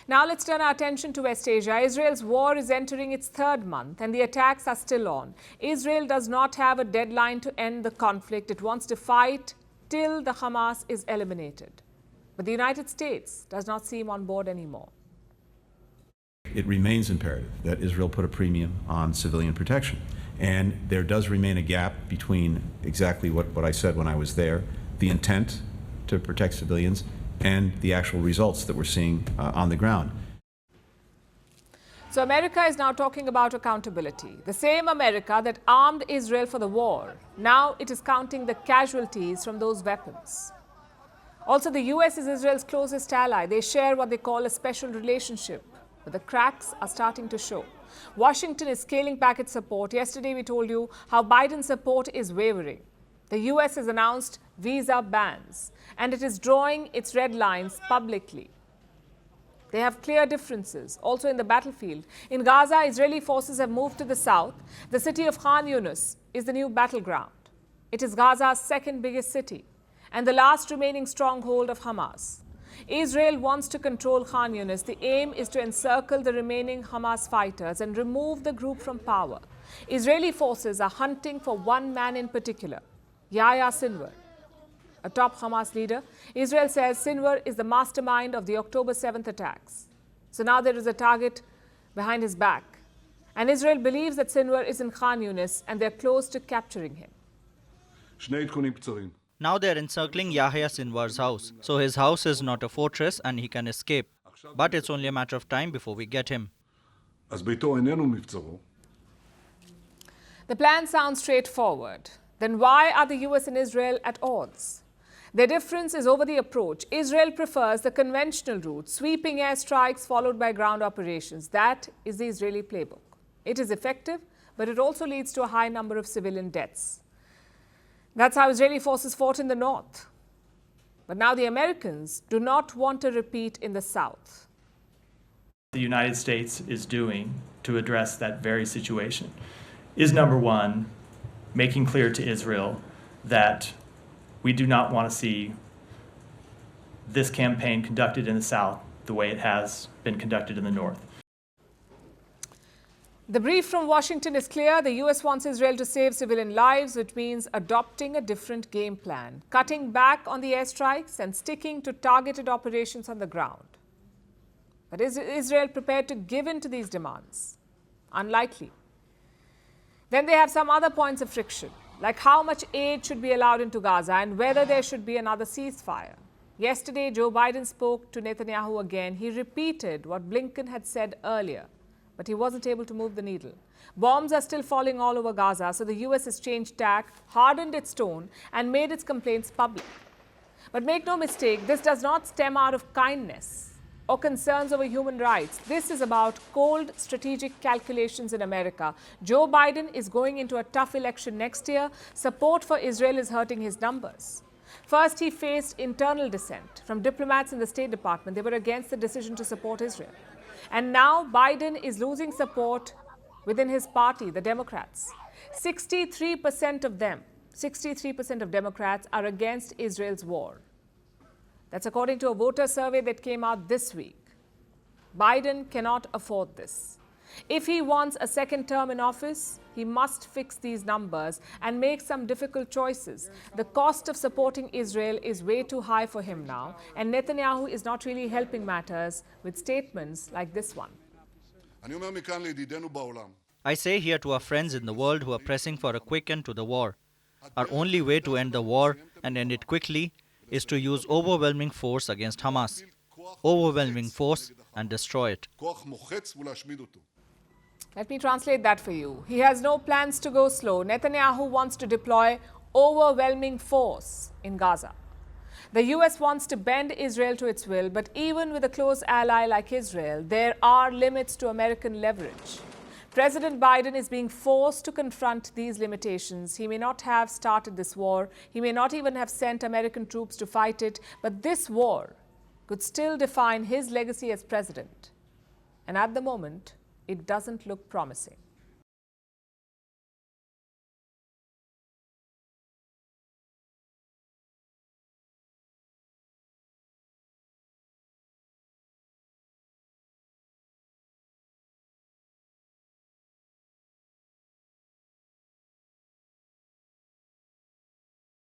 Now let's turn our attention to West Asia. Israel's war is entering its third month and the attacks are still on. Israel does not have a deadline to end the conflict. It wants to fight till the Hamas is eliminated. But the United States does not seem on board anymore. It remains imperative that Israel put a premium on civilian protection. And there does remain a gap between exactly what I said when I was there, the intent to protect civilians, and the actual results that we're seeing on the ground. So America is now talking about accountability. The same America that armed Israel for the war, now it is counting the casualties from those weapons. Also, the US is Israel's closest ally. They share what they call a special relationship. But the cracks are starting to show. Washington is scaling back its support. Yesterday we told you how Biden's support is wavering. The US has announced visa bans and it is drawing its red lines publicly. They have clear differences also in the battlefield. In Gaza, Israeli forces have moved to the south. The city of Khan Younis is the new battleground. It is Gaza's second biggest city and the last remaining stronghold of Hamas. Israel wants to control Khan Younis. The aim is to encircle the remaining Hamas fighters and remove the group from power. Israeli forces are hunting for one man in particular, Yahya Sinwar, a top Hamas leader. Israel says Sinwar is the mastermind of the October 7th attacks. So now there is a target behind his back. And Israel believes that Sinwar is in Khan Younis and they're close to capturing him. Now they're encircling Yahya Sinwar's house. So his house is not a fortress and he can escape. But it's only a matter of time before we get him. The plan sounds straightforward. Then why are the US and Israel at odds? Their difference is over the approach. Israel prefers the conventional route, sweeping airstrikes followed by ground operations. That is the Israeli playbook. It is effective, but it also leads to a high number of civilian deaths. That's how Israeli forces fought in the north. But now the Americans do not want a repeat in the south. The United States is doing to address that very situation is, number one, making clear to Israel that we do not want to see this campaign conducted in the south the way it has been conducted in the north. The brief from Washington is clear. The US wants Israel to save civilian lives, which means adopting a different game plan, cutting back on the airstrikes and sticking to targeted operations on the ground. But is Israel prepared to give in to these demands? Unlikely. Then they have some other points of friction, like how much aid should be allowed into Gaza and whether there should be another ceasefire. Yesterday, Joe Biden spoke to Netanyahu again. He repeated what Blinken had said earlier, but he wasn't able to move the needle. Bombs are still falling all over Gaza, so the US has changed tack, hardened its tone, and made its complaints public. But make no mistake, this does not stem out of kindness or concerns over human rights. This is about cold strategic calculations in America. Joe Biden is going into a tough election next year. Support for Israel is hurting his numbers. First, he faced internal dissent from diplomats in the State Department. They were against the decision to support Israel. And now Biden is losing support within his party, the Democrats. 63% of them, 63% of Democrats are against Israel's war. That's according to a voter survey that came out this week. Biden cannot afford this. If he wants a second term in office, he must fix these numbers and make some difficult choices. The cost of supporting Israel is way too high for him now, and Netanyahu is not really helping matters with statements like this one. I say here to our friends in the world who are pressing for a quick end to the war. Our only way to end the war and end it quickly is to use overwhelming force against Hamas. Overwhelming force and destroy it. Let me translate that for you. He has no plans to go slow. Netanyahu wants to deploy overwhelming force in Gaza. The US wants to bend Israel to its will, but even with a close ally like Israel, there are limits to American leverage. President Biden is being forced to confront these limitations. He may not have started this war. He may not even have sent American troops to fight it. But this war could still define his legacy as president. And at the moment, it doesn't look promising.